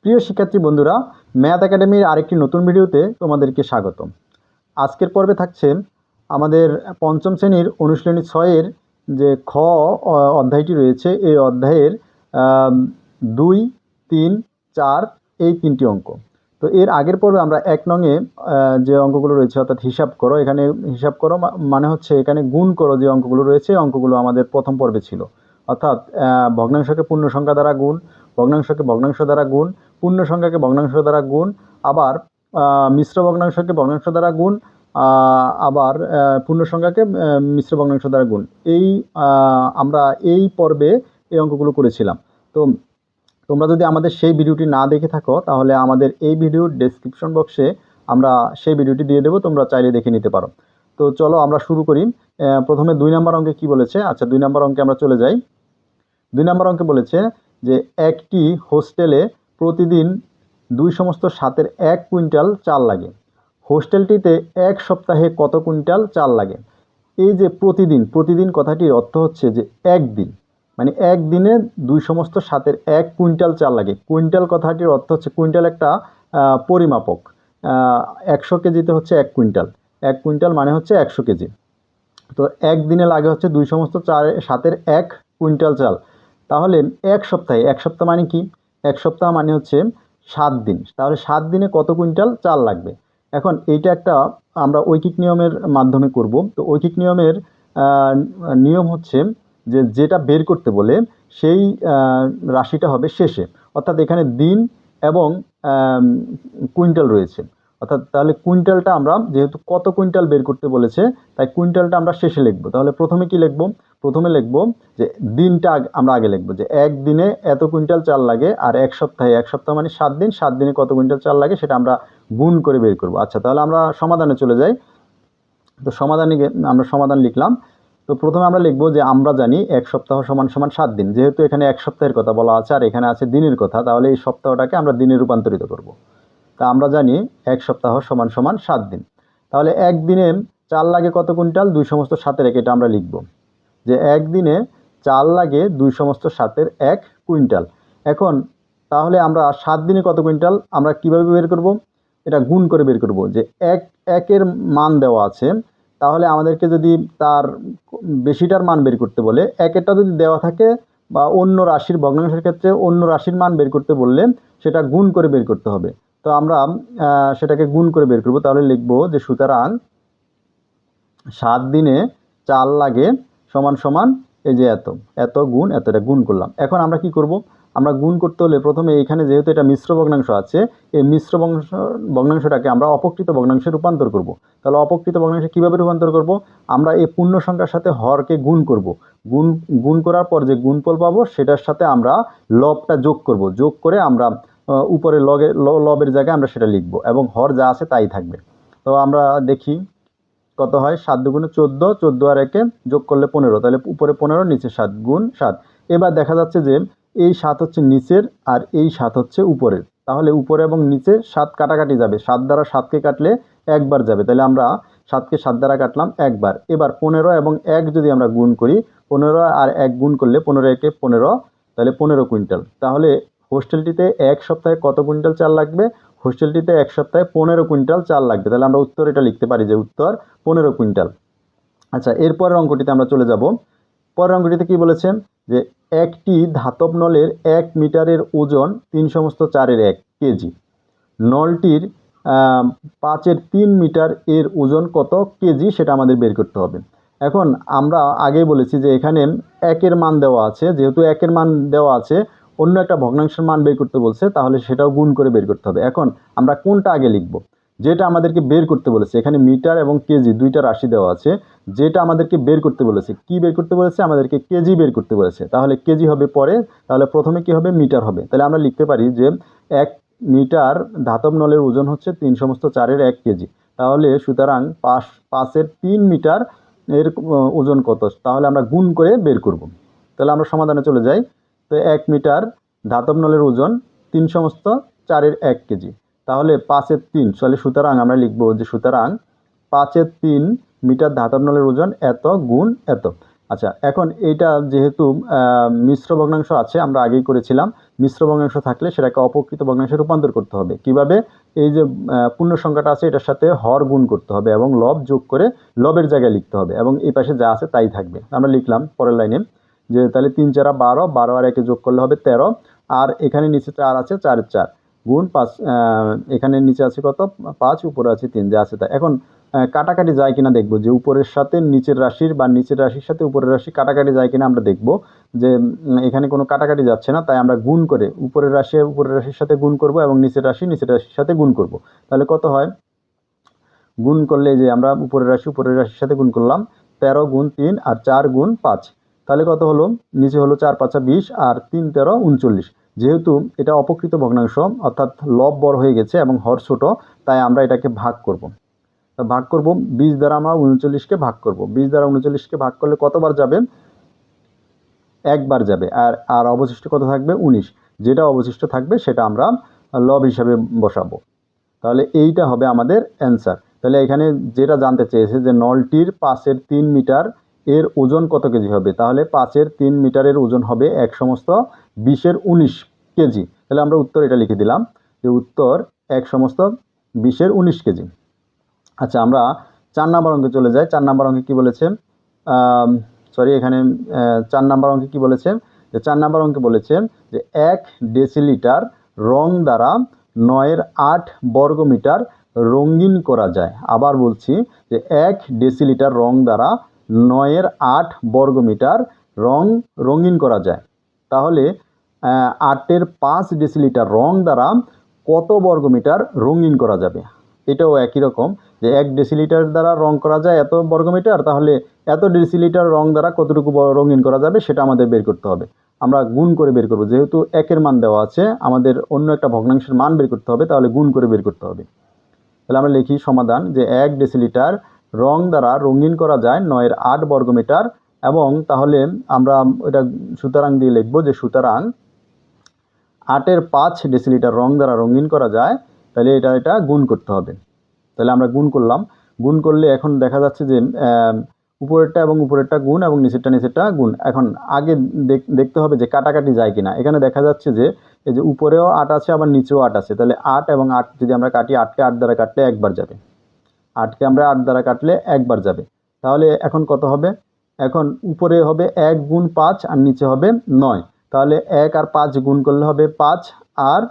প্রিয় শিক্ষার্থী বন্ধুরা, ম্যাথ একাডেমির আরেকটি নতুন ভিডিওতে তোমাদেরকে স্বাগতম। আজকের পর্বে থাকছে আমাদের পঞ্চম শ্রেণীর অনুশীলনী 6-এর যে খ অধ্যায়টি রয়েছে, এই অধ্যায়ের 2, 3, 4 এই তিনটি অঙ্ক। তো এর আগের পর্বে আমরা 1 নংয়ে যে অঙ্কগুলো রয়েছে অর্থাৎ হিসাব করো, এখানে হিসাব করো মানে হচ্ছে এখানে গুণ করো যে অঙ্কগুলো রয়েছে, অঙ্কগুলো আমাদের প্রথম পর্বে ছিল। অর্থাৎ ভগ্নাংশকে পূর্ণ সংখ্যা দ্বারা গুণ, ভগ্নাংশকে ভগ্নাংশ দ্বারা গুণ, পূর্ণ সংখ্যাকে ভগ্নাংশ দ্বারা গুণ, আবার মিশ্র ভগ্নাংশকে ভগ্নাংশ দ্বারা গুণ, আবার পূর্ণ সংখ্যাকে মিশ্র ভগ্নাংশ দ্বারা গুণ। আমরা এই পর্বে এই অঙ্কগুলো করেছিলাম। তো তোমরা যদি আমাদের সেই ভিডিওটি না দেখে থাকো তাহলে আমাদের এই ভিডিওর ডেসক্রিপশন বক্সে আমরা সেই ভিডিওটি দিয়ে দেবো, তোমরা চাইলে দেখে নিতে পারো। তো চলো আমরা শুরু করি। প্রথমে 2 নম্বর অঙ্কে কি বলেছে, আচ্ছা 2 নম্বর অঙ্কে আমরা চলে যাই। 2 নম্বর অঙ্কে বলেছে যে একটি হোস্টেলে প্রতিদিন 2/7 1 কুইন্টাল চাল লাগে। হোস্টেলটিতে 1 সপ্তাহে কত কুইন্টাল চাল লাগে? এই যে প্রতিদিন, প্রতিদিন কথাটির অর্থ হচ্ছে যে একদিন, মানে একদিনে 2/7 1 কুইন্টাল চাল লাগে। কুইন্টাল কথাটির অর্থ হচ্ছে, কুইন্টাল একটা পরিমাপক। 100 কেজিতে হচ্ছে 1 কুইন্টাল, 1 কুইন্টাল মানে হচ্ছে 100 কেজি। তো একদিনে লাগে হচ্ছে 2/7 1 কুইন্টাল চাল। তাহলে এক সপ্তাহে, এক সপ্তাহ মানে কি? এক সপ্তাহ মানে হচ্ছে 7 দিন। তাহলে 7 দিনে কত কুইন্টাল চাল লাগবে? এখন এইটা একটা আমরা ঐকিক নিয়মের মাধ্যমে করব। তো ঐকিক নিয়মের নিয়ম হচ্ছে যে যেটা বের করতে বলে সেই রাশিটা হবে শেষে। অর্থাৎ এখানে দিন এবং কুইন্টাল রয়েছে। অর্থাৎ তাহলে কুইন্টালটা আমরা, যেহেতু কত কুইন্টাল বের করতে বলেছে, তাই কুইন্টালটা আমরা শেষে লিখব। তাহলে প্রথমে কি লিখব? প্রথমে লিখব যে দিনটা আমরা আগে লিখব, যে একদিনে এত কুইন্টাল চাল লাগে, আর এক সপ্তাহে, এক সপ্তাহ মানে 7 দিন, 7 দিনে কত কুইন্টাল চাল লাগে সেটা আমরা গুণ করে বের করব। আচ্ছা, তাহলে আমরা সমাধানে চলে যাই। তো আমরা সমাধান লিখলাম। তো প্রথমে আমরা লিখব যে আমরা জানি 1 সপ্তাহ সমান সমান 7 দিন। যেহেতু এখানে 1 সপ্তাহের কথা বলা আছে আর এখানে আছে দিনের কথা, তাহলে এই সপ্তাহটাকে আমরা দিনে রূপান্তরিত করব। তা আমরা জানি 1 সপ্তাহ সমান সমান 7 দিন। তাহলে একদিনে চাল লাগে কত কুইন্টাল? 2/7 এটা আমরা লিখব যে একদিনে চাল লাগে 2/7 1 কুইন্টাল। এখন তাহলে আমরা 7 দিনে কত কুইন্টাল আমরা কিভাবে বের করব? এটা গুণ করে বের করব। যে একের মান দেওয়া আছে, তাহলে আমাদেরকে যদি তার বেশিটার মান বের করতে বলে, একেরটা যদি দেওয়া থাকে বা অন্য রাশির ভগ্নাংশের ক্ষেত্রে অন্য রাশির মান বের করতে বললে সেটা গুণ করে বের করতে হবে। তো আমরা সেটাকে গুণ করে বের করব। তাহলে লিখব যে সুতরাং 7 দিনে চাল লাগে সমান সমান এই যে এত, এত গুণ এত, এটা গুণ করলাম। এখন আমরা কি করব? আমরা গুণ করতে হলে প্রথমে এখানে যেহেতু এটা মিশ্র ভগ্নাংশ আছে, এই মিশ্র ভগ্নাংশটাকে আমরা অপকৃত ভগ্নাংশে রূপান্তর করব। তাহলে অপকৃত ভগ্নাংশে কীভাবে রূপান্তর করব? আমরা এই পূর্ণ সংখ্যার সাথে হরকে গুণ করব। গুণ করার পর যে গুণফল পাবো সেটার সাথে আমরা লবটা যোগ করব। যোগ করে আমরা উপরে লবের জায়গায় আমরা সেটা লিখব এবং হর যা আছে তাই থাকবে। তো আমরা দেখি কত হয়। 7 দুগুণে 14, 14 আর 1 যোগ করলে 15, তাহলে উপরে 15 নিচে 7 গুণ 7। এবার দেখা যাচ্ছে যে এই 7 হচ্ছে নিচের আর এই 7 হচ্ছে উপরের। তাহলে উপরে এবং নিচে 7 কাটাকাটি যাবে, 7 দ্বারা 7কে কাটলে একবার যাবে, তাহলে আমরা 7কে 7 দ্বারা কাটলাম একবার। এবার 15 এবং 1 যদি আমরা গুণ করি, 15 আর 1 গুণ করলে 15 একে 15, তাহলে 15 কুইন্টাল। তাহলে হোস্টেলটিতে 1 সপ্তাহে কত কুইন্টাল চাল লাগবে? হোস্টেলটিতে 1 সপ্তাহে 15 কুইন্টাল চাল লাগবে। তাহলে আমরা উত্তর এটা লিখতে পারি যে উত্তর 15 কুইন্টাল। আচ্ছা, এরপরের অঙ্কটিতে আমরা চলে যাব। পরের অঙ্কটিতে কি বলেছে? যে একটি ধাতব নলের 1 মিটারের ওজন 3/4 1 কেজি। নলটির 5/3 মিটার এর ওজন কত কেজি সেটা আমাদের বের করতে হবে। এখন আমরা আগেই বলেছি যে এখানে 1-এর মান দেওয়া আছে, যেহেতু 1-এর মান দেওয়া আছে, অন্য একটা ভগ্নাংশের মান বের করতে বলছে, তাহলে সেটাও গুণ করে বের করতে হবে। এখন আমরা কোনটা আগে লিখব? যেটা আমাদেরকে বের করতে বলেছে, এখানে মিটার এবং কেজি দুইটা রাশি দেওয়া আছে, যেটা আমাদেরকে বের করতে বলেছে, কি বের করতে বলেছে? আমাদেরকে কেজি বের করতে বলেছে। তাহলে কেজি হবে পরে, তাহলে প্রথমে কি হবে? মিটার হবে। তাহলে আমরা লিখতে পারি যে 1 মিটার ধাতব নলের ওজন হচ্ছে 3/4 1 কেজি। তাহলে সুতরাং 5/3 মিটার এর ওজন কত? তাহলে আমরা গুণ করে বের করব। তাহলে আমরা সমাধানে চলে যাই। তো 1 মিটার ধাতব নলের ওজন 3/4 1 কেজি। তাহলে 5/3, তাহলে সুতরাং আমরা লিখব যে সুতরাং 5/3 মিটার ধাতব নলের ওজন এত গুণ এত। আচ্ছা, এখন এইটা যেহেতু মিশ্র ভগ্নাংশ আছে, আমরা আগেই করেছিলাম, মিশ্র ভগ্নাংশ থাকলে সেটাকে অপ্রকৃত ভগ্নাংশে রূপান্তর করতে হবে। কিভাবে? এই যে পূর্ণ সংখ্যাটা আছে এটার সাথে হর গুণ করতে হবে এবং লব যোগ করে লবের জায়গায় লিখতে হবে এবং এই পাশে যা আছে তাই থাকবে। আমরা লিখলাম পরের লাইনে যে তাহলে 3 4 12, 12 আর 1 যোগ করলে হবে 13, আর এখানে নিচে 4 আছে, 4 4 গুণ 5, এখানে নিচে আছে কত 5, উপরে আছে 3, যা আছে তাই। এখন কাটাকাটি যায় কিনা দেখবো, যে উপরের সাথে নিচের রাশির বা নিচের রাশির সাথে উপরের রাশি কাটাকাটি যায় কিনা আমরা দেখব। যে এখানে কোনো কাটাকাটি যাচ্ছে না, তাই আমরা গুণ করে উপরের রাশি উপরের রাশির সাথে গুণ করব এবং নিচের রাশি নিচের রাশির সাথে গুণ করব। তাহলে কত হয়? গুণ করলে যে আমরা উপরের রাশি উপরের রাশির সাথে গুণ করলাম, 13 গুণ 3 আর 4 গুণ 5, তাহলে কত হলো? নিচে হলো 4 5 20 আর 3 13 39। যেহেতু এটা অপকৃত ভগ্নাংশ অর্থাৎ লব বড় হয়ে গেছে এবং হর ছোট, তাই আমরা এটাকে ভাগ করব। ভাগ করব 20 দ্বারা, আমরা 39কে ভাগ করব। 20 দ্বারা 39কে ভাগ করলে কতবার যাবে? একবার যাবে। আর অবশিষ্ট কত থাকবে? 19। যেটা অবশিষ্ট থাকবে সেটা আমরা লব হিসাবে বসাবো। তাহলে এইটা হবে আমাদের অ্যান্সার। তাহলে এখানে যেটা জানতে চেয়েছে যে নলটির 5-এর 3 মিটার এর ওজন কত কেজি হবে, তাহলে 5-এর 3 মিটারের ওজন হবে 1 সমস্ত 20-এর 19 কেজি। তাহলে আমরা উত্তর এটা লিখে দিলাম যে উত্তর 1 সমস্ত 20-এর 19 কেজি। আচ্ছা, আমরা 4 নাম্বার অঙ্কে চলে যাই। 4 নাম্বার অঙ্কে কী বলেছে? এখানে 4 নাম্বার অঙ্কে কী বলেছে? যে 4 নাম্বার অঙ্কে বলেছে যে 1 ডেসিলিটার রং দ্বারা 9-এর 8 বর্গমিটার রঙিন করা যায়। আবার বলছি যে 1 ডেসিলিটার রং দ্বারা 9-এর 8 বর্গমিটার রঙিন করা যায়। তাহলে 8-এর 5 ডেসিলিটার রং দ্বারা কত বর্গমিটার রঙিন করা যাবে? এটাও একই রকম, যে 1 ডেসিলিটার দ্বারা রং করা যায় এত বর্গমিটার, তাহলে এত ডেসিলিটার রং দ্বারা কতটুকু রঙিন করা যাবে সেটা আমাদের বের করতে হবে। আমরা গুণ করে বের করব, যেহেতু 1-এর মান দেওয়া আছে, আমাদের অন্য একটা ভগ্নাংশের মান বের করতে হবে, তাহলে গুণ করে বের করতে হবে। তাহলে আমরা লিখি সমাধান যে 1 ডেসিলিটার রং দ্বারা রঙিন করা যায় 9-এর 8 বর্গমিটার, এবং তাহলে আমরা এটা সুতরাং দিয়ে লিখব যে সুতরাং 8-এর 5 ডেসিলিটার রং দ্বারা রঙিন করা যায়, তাহলে এটা গুণ করতে হবে। তাহলে আমরা গুণ করলাম। গুণ করলে এখন দেখা যাচ্ছে যে উপরেরটা এবং উপরেরটা গুণ এবং নিচেরটা গুণ। এখন আগে দেখতে হবে যে কাটাকাটি যায় কিনা। এখানে দেখা যাচ্ছে যে এই যে উপরেও 8 আছে আবার নিচেও 8 আছে, তাহলে 8 এবং 8 যদি আমরা কাটি, 8কে 8 দ্বারা কাটলে একবার যাবে। 8কে আমরা 8 দ্বারা কাটলে একবার যাবে। তাহলে এখন কত হবে? এখন উপরে হবে 1 গুণ 5 আর নিচে হবে 9। তাহলে 1 আর 5 গুণ করলে হবে 5 আর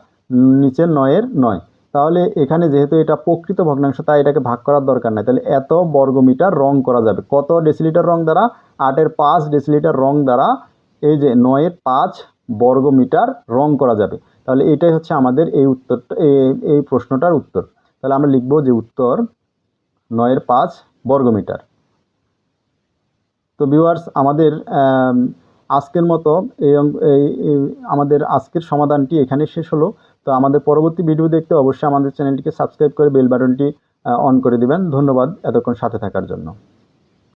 নিচে 9-এর 9। তাহলে এখানে যেহেতু এটা প্রকৃত ভগ্নাংশ, তাই এটাকে ভাগ করার দরকার নাই। তাহলে এত বর্গমিটার রং করা যাবে। কত ডেসিলিটার রং দ্বারা? 8-এর 5 ডেসিলিটার রং দ্বারা এই যে 9-এর 5 বর্গমিটার রং করা যাবে। তাহলে এটাই হচ্ছে আমাদের এই উত্তরটা, এই প্রশ্নটার উত্তর। তাহলে আমরা লিখব যে উত্তর 9-এর 5 বর্গমিটার। তো ভিউয়ার্স, আমাদের আজকের মতো আমাদের আজকের সমাধানটি এখানে শেষ হলো। তো আমাদের পরবর্তী ভিডিও দেখতে অবশ্যই আমাদের চ্যানেলটিকে সাবস্ক্রাইব করে বেল বাটনটি অন করে দিবেন। ধন্যবাদ এতক্ষণ সাথে থাকার জন্য।